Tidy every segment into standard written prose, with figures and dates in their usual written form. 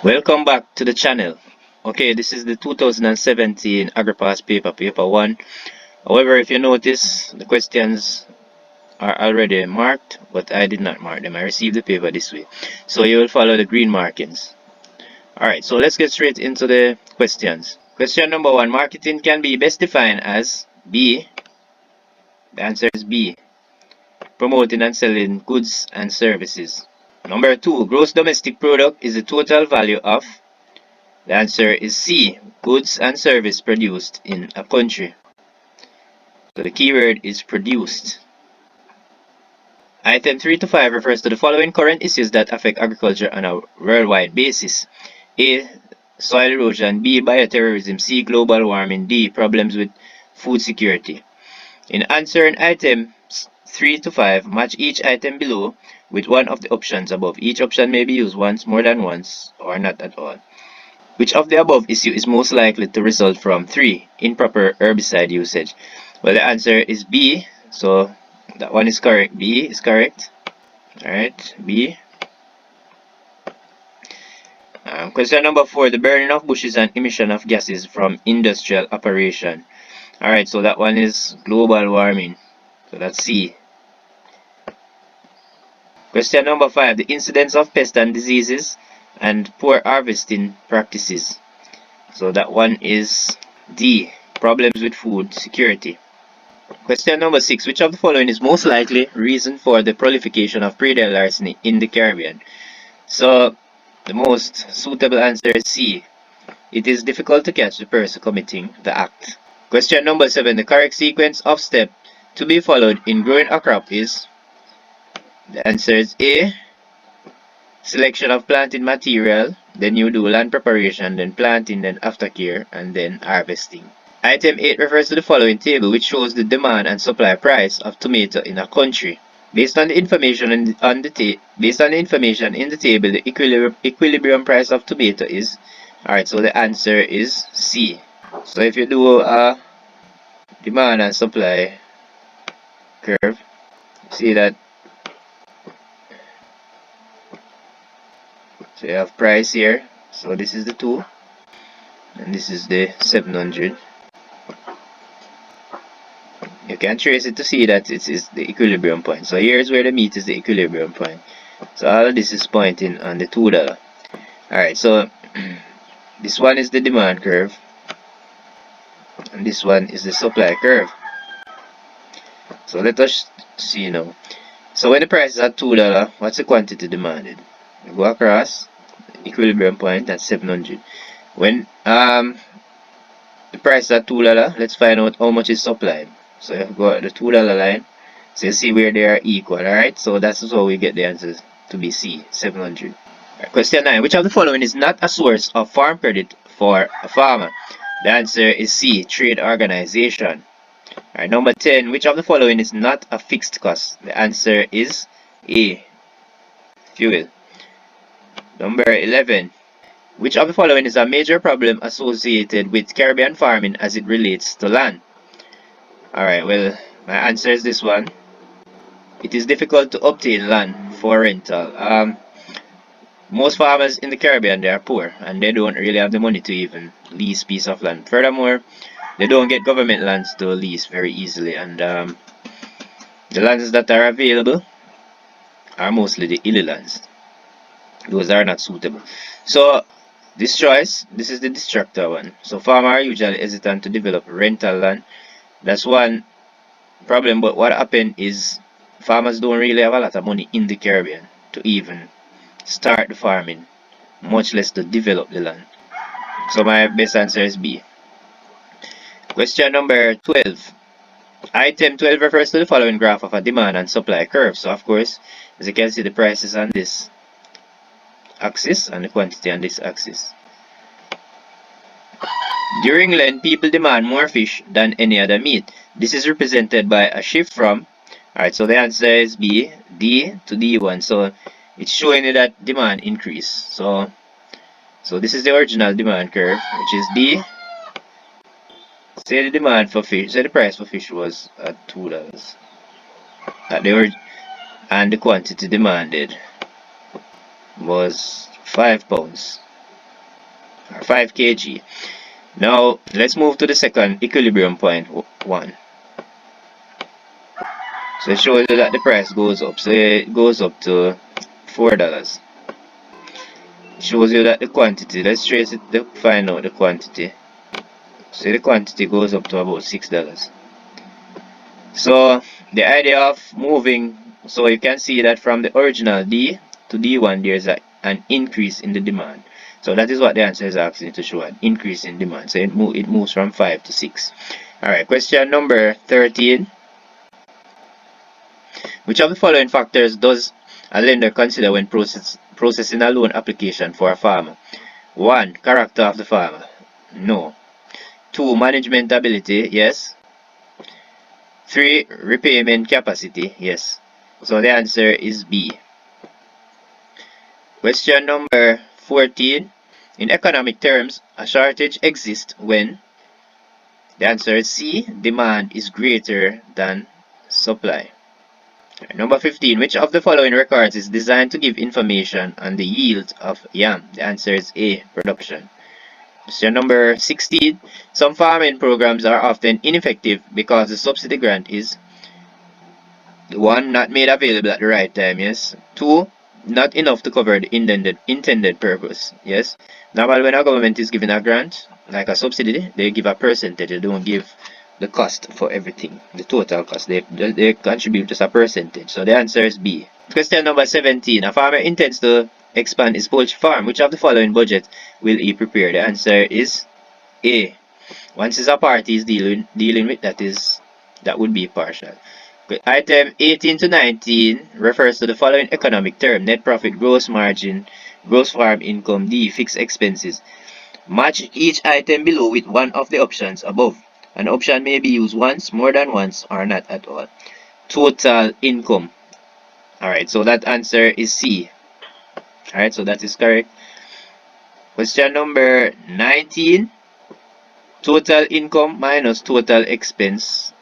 Welcome back to the channel. Okay, this is the 2017 Agri paper 1. However, if you notice, the questions are already marked, but I did not mark them. I received the paper this way. So you will follow the green markings. Alright, so let's get straight into the questions. Question number 1. Marketing can be best defined as B. The answer is B. Promoting and selling goods and services. Number 2. Gross domestic product is the total value of. The answer is C. Goods and service produced in a country. So the keyword is produced. Item 3 to 5 refers to the following current issues that affect agriculture on a worldwide basis. A. Soil erosion. B. Bioterrorism. C. Global warming. D. Problems with food security. In answering items 3 to 5, match each item below with one of the options above. Each option may be used once, more than once, or not at all. Which of the above issue is most likely to result from 3. Improper herbicide usage? Well, the answer is B, so that one is correct. B is correct. Alright, B. Question number 4. The burning of bushes and emission of gases from industrial operation. Alright, so that one is global warming. So that's C. Question number 5. The incidence of pests and diseases and poor harvesting practices. So that one is D. Problems with food security. Question number 6. Which of the following is most likely reason for the proliferation of prey larceny in the Caribbean? So the most suitable answer is C. It is difficult to catch the person committing the act. Question number 7. The correct sequence of steps to be followed in growing a crop is. The answer is A. Selection of planting material, then you do land preparation, then planting, then aftercare, and then harvesting. Item 8 refers to the following table, which shows the demand and supply price of tomato in a country. Based on the information in the table, the equilibrium price of tomato is. Alright, so the answer is C. So if you do a demand and supply curve, see that. So you have price here. So this is the 2, and this is the 700. You can trace it to see that it is the equilibrium point. So here's where the meat is the equilibrium point. So all of this is pointing on the $2. Alright, so this one is the demand curve, and this one is the supply curve. So let us see now. So when the price is at $2, what's the quantity demanded? You go across equilibrium point at 700. When the price is at $2, let's find out how much is supplied. So you go at the $2 line, so you see where they are equal. Alright, so that's how we get the answers to be C, 700. Right, question 9. Which of the following is not a source of farm credit for a farmer? The answer is C, trade organization. Alright, number 10. Which of the following is not a fixed cost? The answer is A, fuel. Number 11. Which of the following is a major problem associated with Caribbean farming as it relates to land? Alright, well, my answer is this one. It is difficult to obtain land for rental. Most farmers in the Caribbean, they are poor, and they don't really have the money to even lease a piece of land. Furthermore, they don't get government lands to lease very easily, and the lands that are available are mostly the illy lands. Those are not suitable. So this choice, this is the distractor one. So farmers are usually hesitant to develop rental land. That's one problem, but what happened is farmers don't really have a lot of money in the Caribbean to even start the farming, much less to develop the land. So my best answer is B. Question number 12. Item 12 refers to the following graph of a demand and supply curve. So of course, as you can see, the price is on this axis and the quantity on this axis. During Lent, people demand more fish than any other meat. This is represented by a shift from. Alright, so the answer is B, D to D1. So it's showing you that demand increase. So this is the original demand curve, which is D. Say the demand for fish, say the price for fish was at $2 and the quantity demanded was 5 pounds. or 5 kg. Now let's move to the second equilibrium point 1. So it shows you that the price goes up. So it goes up to $4. It shows you that the quantity, let's trace it to find out the quantity. So the quantity goes up to about $6. So the idea of moving, so you can see that from the original D to D1 there's an increase in the demand. So that is what the answer is asking you to show, an increase in demand. So it moves from 5 to 6. Alright, question number 13. Which of the following factors does a lender consider when processing a loan application for a farmer? 1. Character of the farmer. No. 2. Management ability. Yes. 3. Repayment capacity. Yes. So the answer is B. Question number 14. In economic terms, a shortage exists when the answer is C. Demand is greater than supply. Number 15. Which of the following records is designed to give information on the yield of yam? The answer is A. Production. Question number 16. Some farming programs are often ineffective because the subsidy grant is 1. Not made available at the right time. Yes. 2. Not enough to cover the intended purpose. Yes. Normally when a government is giving a grant, like a subsidy, they give a percentage. They don't give the cost for everything, the total cost. They contribute just a percentage. So the answer is B. Question number 17. A farmer intends to expand his poultry farm. Which of the following budget will he prepare? The answer is A. Once is a party is dealing with, that would be partial. Item 18 to 19 refers to the following economic term: net profit, gross margin, gross farm income. D. Fixed expenses. Match each item below with one of the options above. An option may be used once, more than once, or not at all. Total income. Alright, so that answer is C. Alright, so that is correct. Question number 19. Total income minus total expense.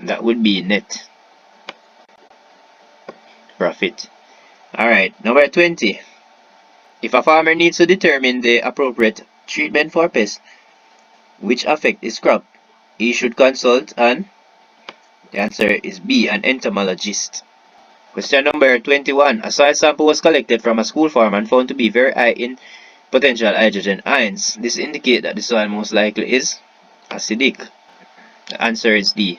That would be net profit. Alright, number 20. If a farmer needs to determine the appropriate treatment for pests which affect his crop, he should consult the answer is B, an entomologist. Question number 21. A soil sample was collected from a school farm and found to be very high in potential hydrogen ions. This indicates that the soil most likely is acidic. The answer is D.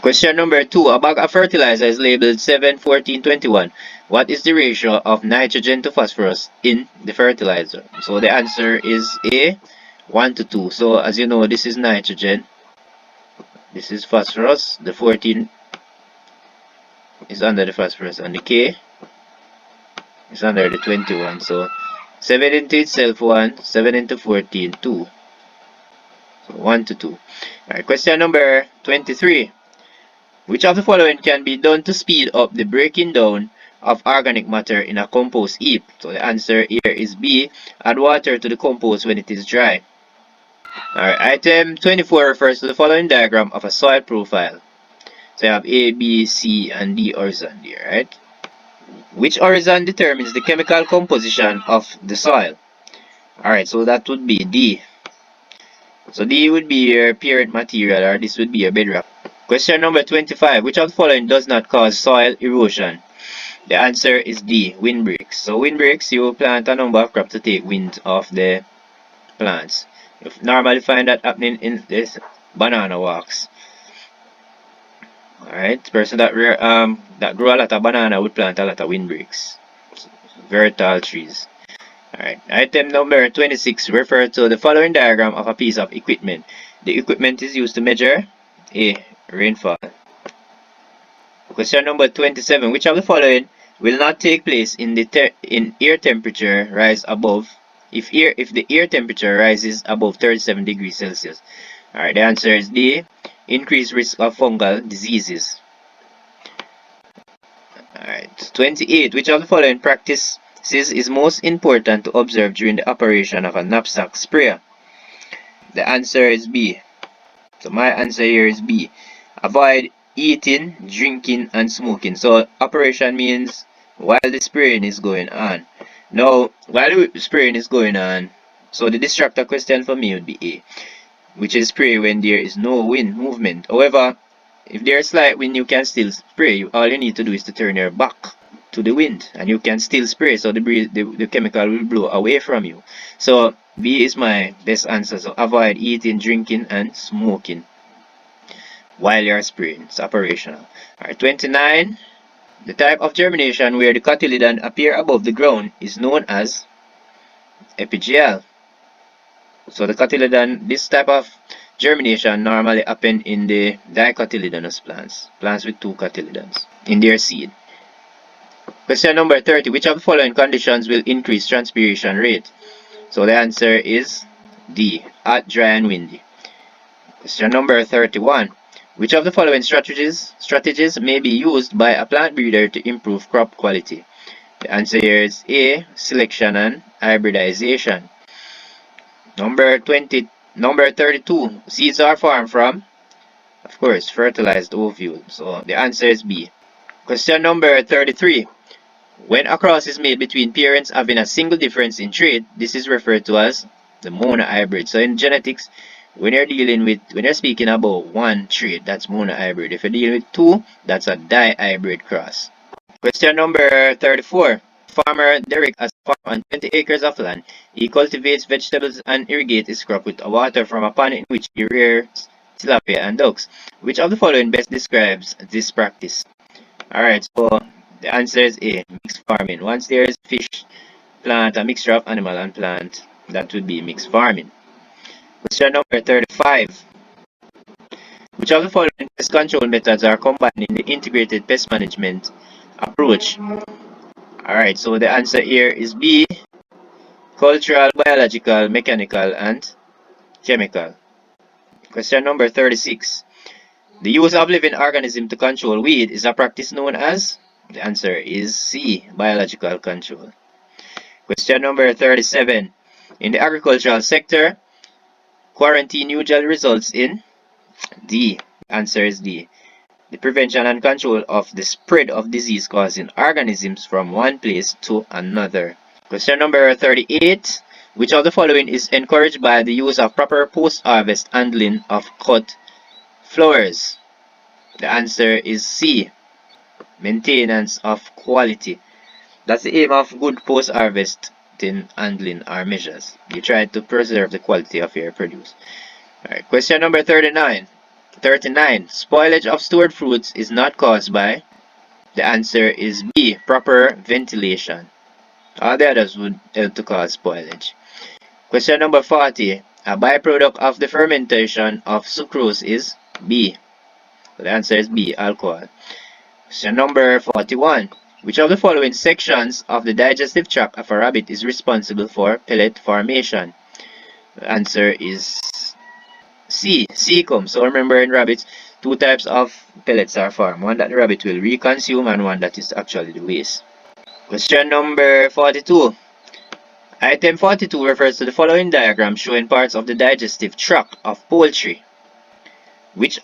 Question number 2. A bag of fertilizer is labeled 7:14:21. What is the ratio of nitrogen to phosphorus in the fertilizer? So the answer is A, 1 to 2. So as you know, this is nitrogen. This is phosphorus. The 14 is under the phosphorus and the K is under the 21. So 7 into itself 1, 7 into 14, 2. So 1 to 2. Alright, question number 23. Which of the following can be done to speed up the breaking down of organic matter in a compost heap? So the answer here is B. Add water to the compost when it is dry. Alright, item 24 refers to the following diagram of a soil profile. So you have A, B, C, and D horizon here, right? Which horizon determines the chemical composition of the soil? Alright, so that would be D. So D would be your parent material, or this would be your bedrock. Question number 25. Which of the following does not cause soil erosion? The answer is D, windbreaks. So windbreaks, you plant a number of crops to take wind off the plants. You normally find that happening in this banana walks. Alright, person that grow a lot of banana would plant a lot of windbreaks. Very tall trees. Alright, item number 26 refers to the following diagram of a piece of equipment. The equipment is used to measure A, rainfall. Question number 27. Which of the following will not take place in air temperature rise above if the air temperature rises above 37 degrees Celsius? Alright, the answer is D. Increased risk of fungal diseases. Alright, 28. Which of the following practices is most important to observe during the operation of a knapsack sprayer? The answer is B. So my answer here is B. Avoid eating, drinking, and smoking. So operation means while the spraying is going on. Now, while the spraying is going on, so the distractor question for me would be A, which is spray when there is no wind movement. However, if there's slight wind, you can still spray. All you need to do is to turn your back to the wind and you can still spray, so the chemical will blow away from you. So B is my best answer. So avoid eating, drinking, and smoking while you're spraying. It's operational. Alright, 29. The type of germination where the cotyledon appear above the ground is known as epigel. So the cotyledon, this type of germination normally happen in the dicotyledonous plants, plants with two cotyledons in their seed. Question number 30. Which of the following conditions will increase transpiration rate? So the answer is D, hot, dry, and windy. Question number 31. Which of the following strategies may be used by a plant breeder to improve crop quality? The answer here is A, selection and hybridization. Number 32. Seeds are formed from, of course, fertilized ovule. So the answer is B. Question number 33. When a cross is made between parents having a single difference in trait, this is referred to as the monohybrid. So in genetics, when you're speaking about one trait, that's monohybrid. If you're dealing with two, that's a dihybrid cross. Question number 34. Farmer Derek has a farm on 20 acres of land. He cultivates vegetables and irrigates his crop with water from a pond in which he rears tilapia and ducks. Which of the following best describes this practice? Alright, so the answer is A, mixed farming. Once there is fish, plant, a mixture of animal and plant, that would be mixed farming. Question number 35. Which of the following pest control methods are combined in the integrated pest management approach? Alright, so the answer here is B, cultural, biological, mechanical, and chemical. Question number 36. The use of living organism to control weed is a practice known as? The answer is C, biological control. Question number 37. In the agricultural sector, quarantine usually results in? D. The answer is D, the prevention and control of the spread of disease-causing organisms from one place to another. Question number 38. Which of the following is encouraged by the use of proper post-harvest handling of cut flowers? The answer is C, maintenance of quality. That's the aim of good post-harvesting handling or measures. You try to preserve the quality of your produce. Alright, question number 39. Spoilage of stored fruits is not caused by? The answer is B, proper ventilation. All the others would help to cause spoilage. Question number 40. A byproduct of the fermentation of sucrose is B. So the answer is B, alcohol. Question number 41. Which of the following sections of the digestive tract of a rabbit is responsible for pellet formation? The answer is C, cecum. So remember, in rabbits, two types of pellets are formed. One that the rabbit will reconsume and one that is actually the waste. Question number 42. Item 42 refers to the following diagram showing parts of the digestive tract of poultry. Which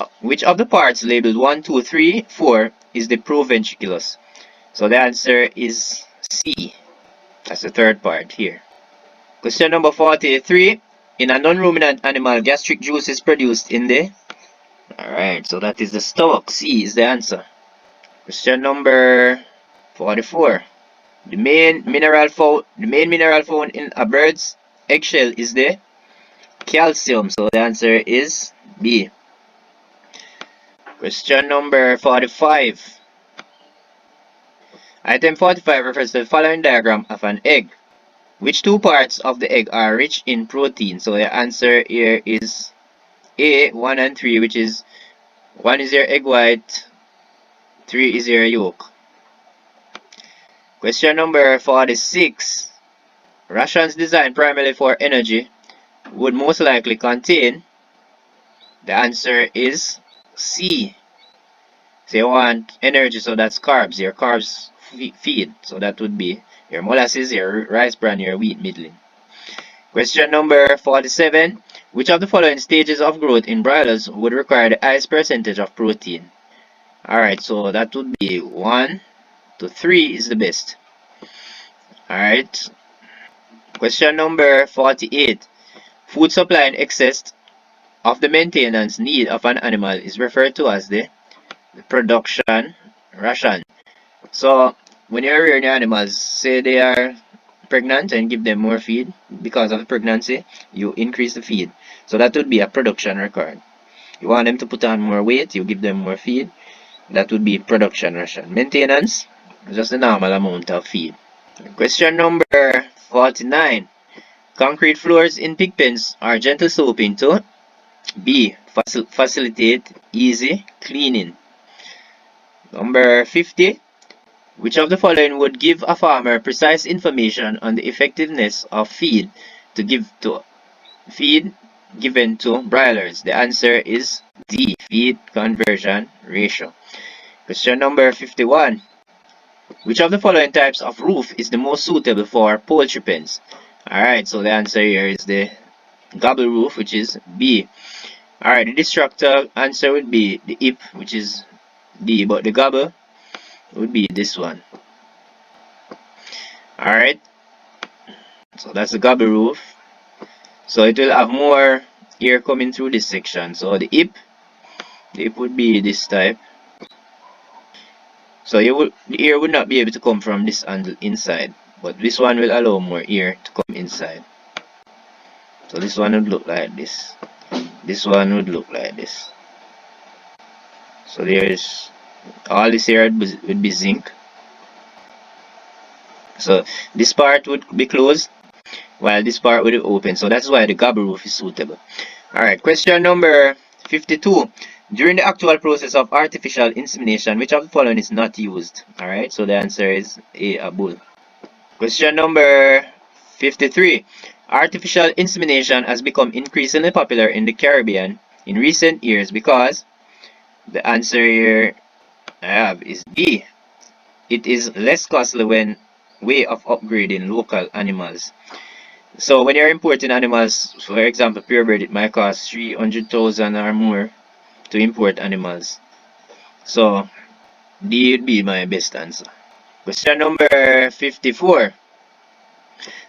of the parts labeled 1, 2, 3, 4 is the proventriculus? So the answer is C. That's the third part here. Question number 43. In a non-ruminant animal, gastric juice is produced in the? Alright, so that is the stomach. C is the answer. Question number 44. The main mineral found in a bird's eggshell is the calcium. So the answer is B. Question number 45. Item 45 refers to the following diagram of an egg. Which two parts of the egg are rich in protein? So the answer here is A, 1 and 3, which is 1 is your egg white, 3 is your yolk. Question number 46. Rations designed primarily for energy would most likely contain? The answer is C. So you want energy, so that's carbs. Your carbs feed. So that would be your molasses, your rice bran, your wheat middling. Question number 47. Which of the following stages of growth in broilers would require the highest percentage of protein? Alright, so that would be 1 to 3 is the best. Alright. Question number 48. Food supply in excess of the maintenance need of an animal is referred to as the production ration. So when you're rearing your animals, say they are pregnant and give them more feed because of the pregnancy, you increase the feed. So that would be a production record. You want them to put on more weight, you give them more feed. That would be production ration. Maintenance, just the normal amount of feed. Question number 49. Concrete floors in pig pens are gentle sloping to B. Facilitate easy cleaning. Number 50. Which of the following would give a farmer precise information on the effectiveness of feed given to broilers? The answer is D. Feed conversion ratio. Question number 51. Which of the following types of roof is the most suitable for poultry pens? Alright, so the answer here is the gable roof, which is B. Alright, the destructor answer would be the hip, which is D, but the gable would be this one. Alright, so that's the gable roof. So it will have more air coming through this section. So the hip would be this type. So the air would not be able to come from this handle inside, but this one will allow more air to come inside. So this one would look like this. This one would look like this. So there's all this here would be zinc. So this part would be closed while this part would be open. So that's why the gable roof is suitable. Alright, question number 52. During the actual process of artificial insemination, which of the following is not used? Alright, so the answer is A bull. Question number 53. Artificial insemination has become increasingly popular in the Caribbean in recent years because the answer here I have is D. It is less costly when way of upgrading local animals. So when you're importing animals, for example, purebred, it might cost 300,000 or more to import animals. So D would be my best answer. Question number 54.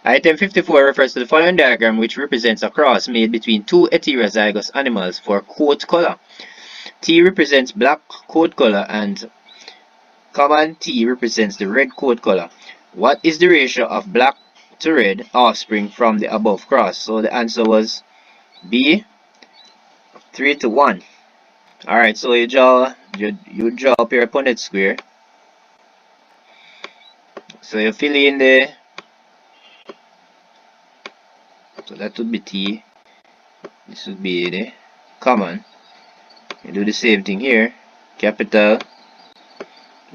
Item 54 refers to the following diagram, which represents a cross made between two heterozygous animals for coat color. T represents black coat color and common T represents the red coat color. What is the ratio of black to red offspring from the above cross? So the answer was B, 3 to 1. Alright, so you draw up your Punnett square. So you fill in so that would be T. This would be the common. You do the same thing here. Capital,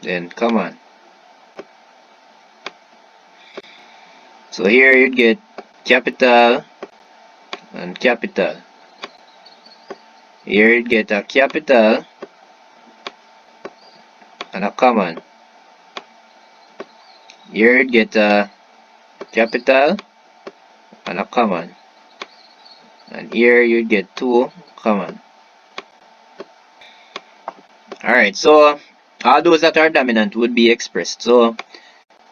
then common. So here you'd get capital and capital. Here you'd get a capital and a common. Here you'd get a capital and a common. And here you'd get two common. Alright, so all those that are dominant would be expressed. So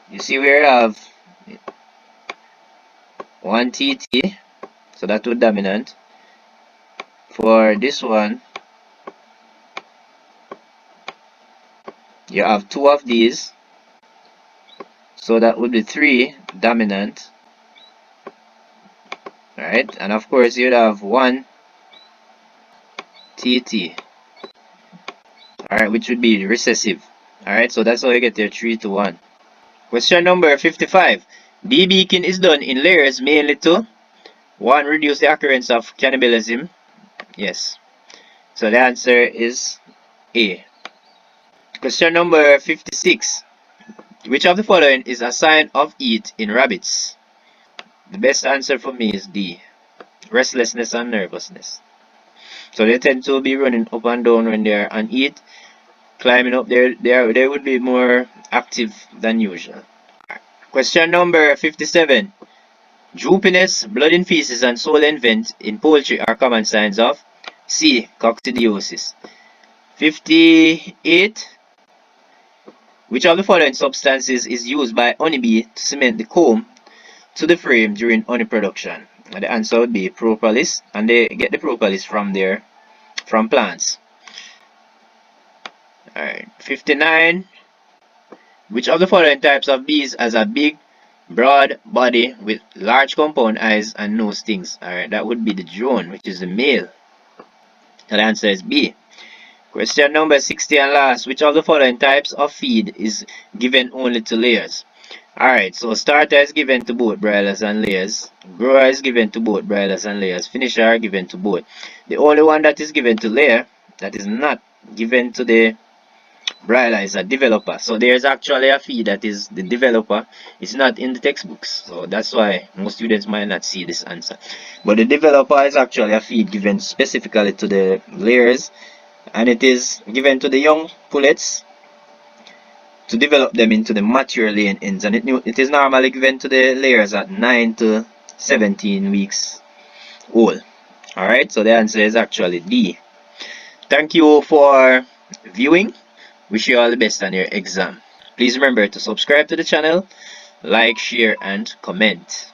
you see we have 1 TT, so that would dominant. For this one, you have 2 of these, so that would be 3 dominant. Alright, and of course you'd have 1 TT. Alright, which would be recessive. Alright, so that's how you get your 3 to 1. Question number 55. Beekeeping is done in layers mainly to 1. Reduce the occurrence of cannibalism. Yes. So the answer is A. Question number 56. Which of the following is a sign of heat in rabbits? The best answer for me is D. Restlessness and nervousness. So they tend to be running up and down when they're on heat. Climbing up there, they would be more active than usual. Question number 57. Droopiness, blood in feces, and swollen vent in poultry are common signs of C. Coccidiosis. 58. Which of the following substances is used by honeybee to cement the comb to the frame during honey production? And the answer would be propolis, and they get the propolis from plants. Alright, 59. Which of the following types of bees has a big, broad body with large compound eyes and no stings? Alright, that would be the drone, which is the male. And the answer is B. Question number 60 and last. Which of the following types of feed is given only to layers? Alright, so starter is given to both broilers and layers. Grower is given to both broilers and layers. Finisher are given to both. The only one that is given to layer, that is not given to the broiler, is a developer. So there's actually a feed that is the developer. It's not in the textbooks. So that's why most students might not see this answer. But the developer is actually a feed given specifically to the layers. And it is given to the young pullets to develop them into the mature laying hens, and it is normally given to the layers at 9 to 17 weeks old. Alright, so the answer is actually D. Thank you for viewing. Wish you all the best on your exam. Please remember to subscribe to the channel, like, share, and comment.